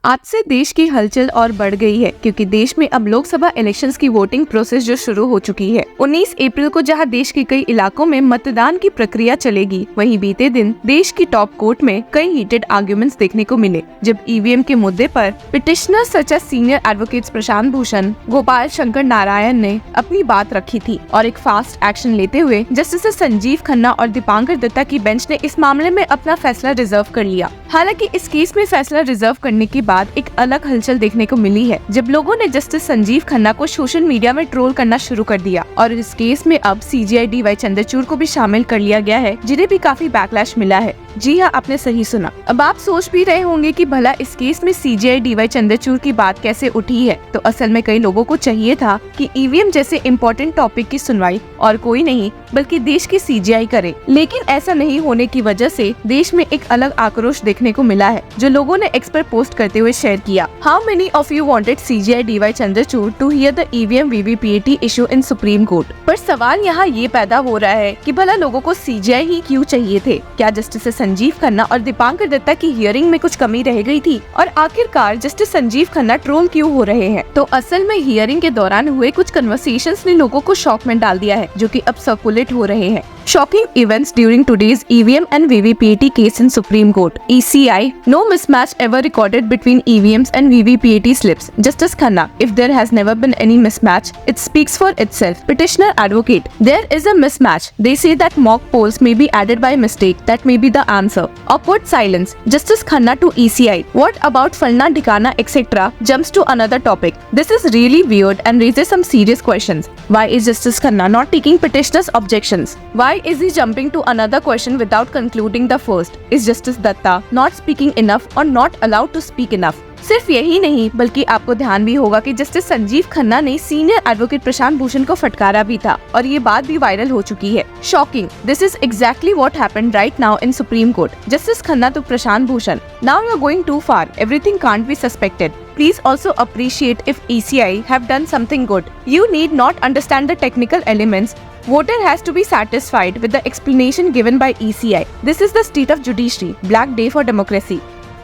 आज से देश की हलचल और बढ़ गई है क्योंकि देश में अब लोकसभा इलेक्शंस की वोटिंग प्रोसेस जो शुरू हो चुकी है। 19 अप्रैल को जहां देश के कई इलाकों में मतदान की प्रक्रिया चलेगी, वहीं बीते दिन देश की टॉप कोर्ट में कई हीटेड आर्ग्यूमेंट्स देखने को मिले, जब ईवीएम के मुद्दे पर petitioners such as senior advocates Prashant Bhushan, Gopal Shankar Narayan ने अपनी बात रखी थी और एक फास्ट एक्शन लेते हुए जस्टिस संजीव खन्ना और दीपांकर दत्ता की बेंच ने इस मामले में अपना फैसला रिजर्व कर लिया। हालांकि इस केस में फैसला रिजर्व करने के बाद एक अलग हलचल देखने को मिली है, जब लोगों ने जस्टिस संजीव खन्ना को सोशल मीडिया में ट्रोल करना शुरू कर दिया और इस केस में अब सीजेआई डीवाई चंद्रचूड़ को भी शामिल कर लिया गया है, जिन्हें भी काफी बैकलैश मिला है। जी हाँ, आपने सही सुना। अब आप सोच भी रहे होंगे कि भला इस केस में सीजेआई डीवाई चंद्रचूड़ की बात कैसे उठी है। तो असल में कई लोगों को चाहिए था कि ईवीएम जैसे इम्पोर्टेंट टॉपिक की सुनवाई और कोई नहीं बल्कि देश की सीजेआई करे, लेकिन ऐसा नहीं होने की वजह से देश में एक अलग आक्रोश देखने को मिला है, जो लोगों ने एक्स पर पोस्ट करते हुए शेयर किया। How many of you wanted CJI DY Chandrachud to hear the EVM VVPAT issue in Supreme Court? पर सवाल यहाँ ये पैदा हो रहा है कि भला लोगों को सीजेआई ही क्यों चाहिए थे? क्या जस्टिस संजीव खन्ना और दीपांकर दत्ता की हियरिंग में कुछ कमी रह गई थी? और आखिरकार जस्टिस संजीव खन्ना ट्रोल क्यों हो रहे हैं? तो असल में हियरिंग के दौरान हुए कुछ कन्वर्सेशंस ने लोगों को शॉक में डाल दिया है, जो कि अब सर्कुलेट हो रहे हैं। Shocking events during today's EVM and VVPAT case in Supreme Court. ECI, no mismatch ever recorded between EVMs and VVPAT slips. Justice Khanna, if there has never been any mismatch, it speaks for itself. Petitioner advocate, there is a mismatch. They say that mock polls may be added by mistake. That may be the answer. Awkward silence. Justice Khanna to ECI. What about Falna, Dhikana, etc. jumps to another topic. This is really weird and raises some serious questions. Why is Justice Khanna not taking petitioner's objections? Why is he jumping to another question without concluding the first? Is Justice Datta not speaking enough or not allowed to speak enough? सिर्फ यही नहीं बल्कि आपको ध्यान भी होगा कि justice Sanjeev Khanna ने सीनियर एडवोकेट प्रशांत भूषण को फटकारा भी था और ये बात भी वायरल हो चुकी है। Shocking, this is exactly what happened right now in Supreme Court. Justice Khanna to Prashant Bhushan, now you are going too far, everything can't be suspected. Please also appreciate if ECI have done something good. You need not understand the technical elements. Voter has to be satisfied with the explanation given by ECI. This is the state of judiciary. Black day for democracy.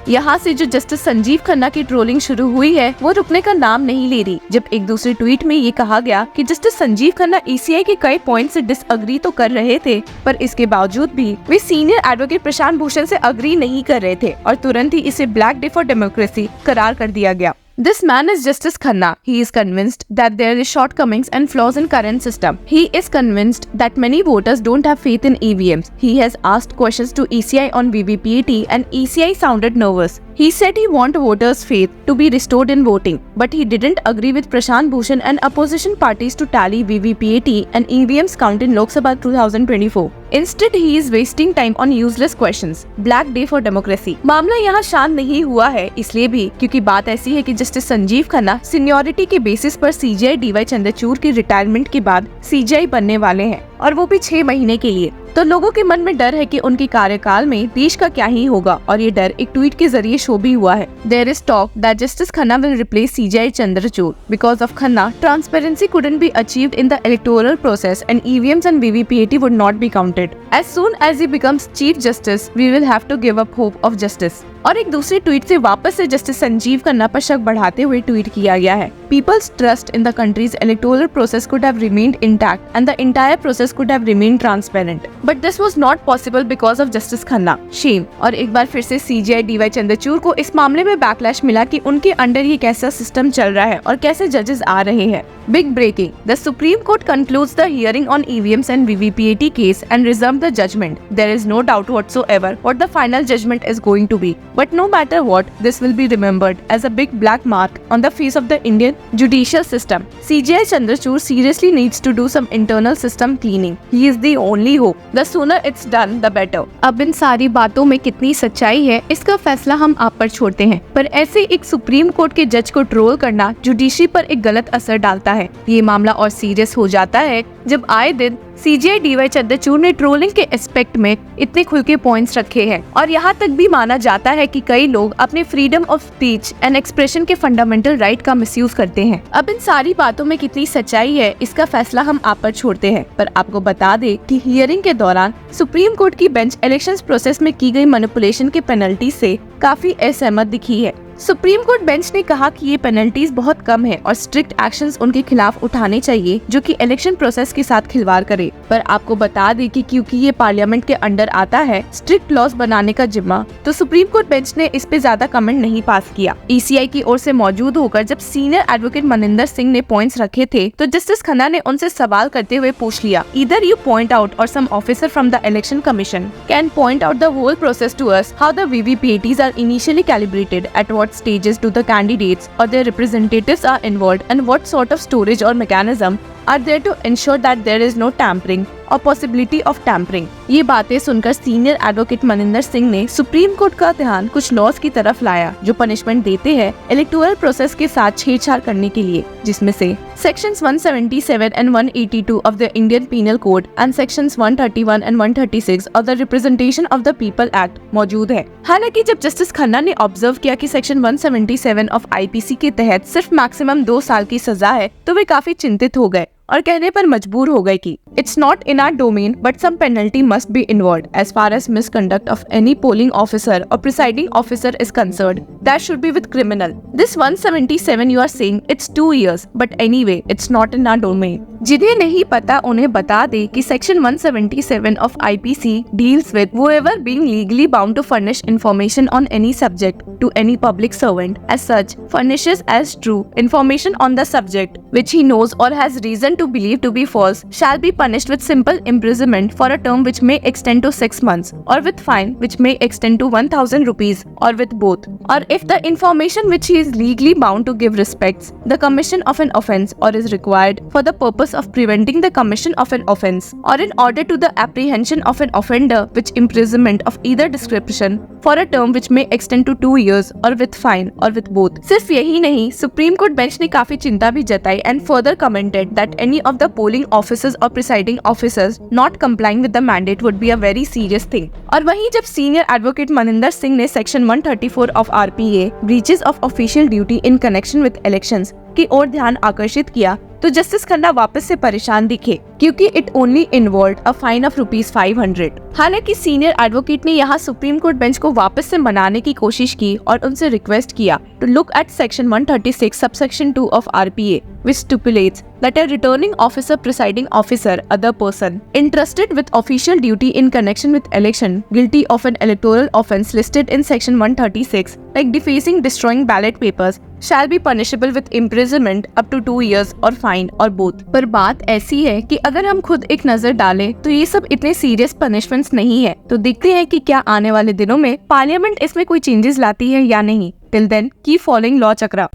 यहाँ से जो justice Sanjeev Khanna की trolling शुरू हुई है, वो रुकने का नाम नहीं ले रही, जब एक दूसरे ट्वीट में ये कहा गया कि जस्टिस संजीव खन्ना ECI के कई पॉइंट से डिसअग्री तो कर रहे थे, पर इसके बावजूद भी वे सीनियर एडवोकेट प्रशांत भूषण से अग्री नहीं कर रहे थे और तुरंत ही इसे ब्लैक डे फॉर डेमोक्रेसी करार कर दिया गया। This man is Justice Khanna. He is convinced that there is shortcomings and flaws in current system. He is convinced that many voters don't have faith in EVMs. He has asked questions to ECI on VVPAT and ECI sounded nervous. He said he want voters' faith to be restored in voting, but he didn't agree with Prashant Bhushan and opposition parties to tally VVPAT and EVMs count in Lok Sabha 2024. Instead, he is wasting time on useless questions. Black day for democracy. मामला यहाँ शांत नहीं हुआ है इसलिए भी क्योंकि बात ऐसी है कि जस्टिस संजीव खन्ना सीनियोरिटी के बेसिस पर सीजेआई डीवाई चंद्रचूड़ की रिटायरमेंट के बाद सीजेआई बनने वाले हैं और वो भी 6 महीने के लिए। तो लोगों के मन में डर है कि उनके कार्यकाल में देश का क्या ही होगा और ये डर एक ट्वीट के जरिए शो भी हुआ है। There is talk that Justice Khanna will replace CJI Chandrachud. Because of Khanna, transparency couldn't be achieved in the electoral process and EVMs and VVPAT would not be counted. As soon as he becomes Chief Justice, we will have to give up hope of justice. और एक दूसरे tweet से वापस से justice Sanjeev Khanna पर शक बढ़ाते हुए ट्वीट किया गया है। People's trust in the country's electoral process could have remained intact and the entire process could have remained transparent. But this was not possible because of Justice Khanna. Shame. और एक बार फिर से सीजेआई डीवाई चंद्रचूड़ को इस मामले में backlash मिला कि उनके अंडर ये कैसा सिस्टम चल रहा है और कैसे जजेस आ रहे हैं। Big breaking. The Supreme Court concludes the hearing on EVMs and VVPAT case and resumed the judgment. There is no doubt whatsoever what the final judgment is going to be. But no matter what, this will be remembered as a big black mark on the face of the Indian judicial system. CJI Chandrachud seriously needs to do some internal system cleaning. He is the only hope. The sooner it's done, the better. अब इन सारी बातों में कितनी सच्चाई है, इसका फैसला हम आप पर छोड़ते हैं। पर ऐसे एक सुप्रीम कोर्ट के जज को ट्रोल करना जुडिशरी पर एक गलत असर डालता है। ये मामला और सीरियस हो जाता है जब आए दिन सीजेआई डीवाई चंद्रचूड़ ने ट्रोलिंग के एस्पेक्ट में इतने खुल के पॉइंट्स रखे हैं और यहाँ तक भी माना जाता है कि कई लोग अपने freedom of speech and expression के फंडामेंटल राइट का मिसयूज करते हैं। अब इन सारी बातों में कितनी सच्चाई है, इसका फैसला हम आप पर छोड़ते हैं। पर आपको बता दे कि हियरिंग के दौरान सुप्रीम कोर्ट की बेंच इलेक्शंस प्रोसेस में की गई मैनिपुलेशन के पेनल्टी से काफी असहमत दिखी है। सुप्रीम कोर्ट बेंच ने कहा कि ये पेनल्टीज बहुत कम है और स्ट्रिक्ट एक्शंस उनके खिलाफ उठाने चाहिए जो कि इलेक्शन प्रोसेस के साथ खिलवाड़ करे। पर आपको बता दें कि क्योंकि ये पार्लियामेंट के अंडर आता है स्ट्रिक्ट लॉज बनाने का जिम्मा, तो सुप्रीम कोर्ट बेंच ने इस पे ज्यादा कमेंट नहीं पास किया। ECI की ओर से मौजूद होकर जब सीनियर एडवोकेट मनिंदर सिंह ने पॉइंट्स रखे थे तो जस्टिस खन्ना ने उनसे सवाल करते हुए पूछ लिया, either you point out or some officer from the Election Commission can point out the whole process to us, how the VVPATs are initially calibrated, at what stages do the candidates or their representatives are involved, and what sort of storage or mechanism are there to ensure that there is no tampering और possibility of tampering. ये बातें सुनकर senior advocate Maninder Singh ने supreme court का ध्यान कुछ laws की तरफ लाया जो पनिशमेंट देते हैं इलेक्टोरल प्रोसेस के साथ छेड़छाड़ करने के लिए, जिसमें से sections 177 and 182 of the Indian Penal Code and sections 131 and 136 of the Representation of the People Act मौजूद है। हालांकि जब जस्टिस खन्ना ने ऑब्जर्व किया कि सेक्शन 177 ऑफ IPC के तहत सिर्फ मैक्सिमम 2 साल की सजा है तो वे काफी चिंतित हो गए और कहने पर मजबूर हो गए कि it's not in our domain but some penalty must be involved as far as misconduct of any polling officer or presiding officer is concerned, that should be with criminal. This 177 you are saying it's 2 years but anyway it's not in our domain. जिन्हें नहीं पता उन्हें बता दे कि section 177 of IPC deals with whoever being legally bound to furnish information on any subject to any public servant as such furnishes as true information on the subject which he knows or has reason to believe to be false shall be punished with simple imprisonment for a term which may extend to 6 months or with fine which may extend to 1,000 rupees or with both, or if the information which he is legally bound to give respects the commission of an offence or is required for the purpose of preventing the commission of an offence or in order to the apprehension of an offender which imprisonment of either description for a term which may extend to 2 years or with fine or with both। सिर्फ यही नहीं, supreme court bench ने काफी चिंता भी जताई and further commented that any of the polling officers or presiding officers not complying with the mandate would be a very serious thing। और वहीं जब सीनियर एडवोकेट मनिंदर सिंह ने section 134 of RPA breaches of official duty in connection with elections की ओर ध्यान आकर्षित किया तो justice Khanna वापस से परेशान दिखे क्योंकि it only involved a fine of ₹500। हालांकि सीनियर एडवोकेट ने यहाँ सुप्रीम कोर्ट बेंच को वापस से मनाने की कोशिश की और उनसे रिक्वेस्ट किया to look at section 136 subsection 2 of RPA which stipulates that a returning officer, presiding officer, other person entrusted with official duty in connection with election guilty of an electoral offence listed in section 136 like defacing, destroying ballot papers shall be punishable with imprisonment up to 2 years or fine or both। पर बात ऐसी है कि अगर हम खुद एक नजर डालें तो ये सब इतने सीरियस पनिशमेंट्स नहीं है। तो देखते हैं कि क्या आने वाले दिनों में पार्लियामेंट इसमें कोई चेंजेस लाती है या नहीं। Till then keep following law चक्रा।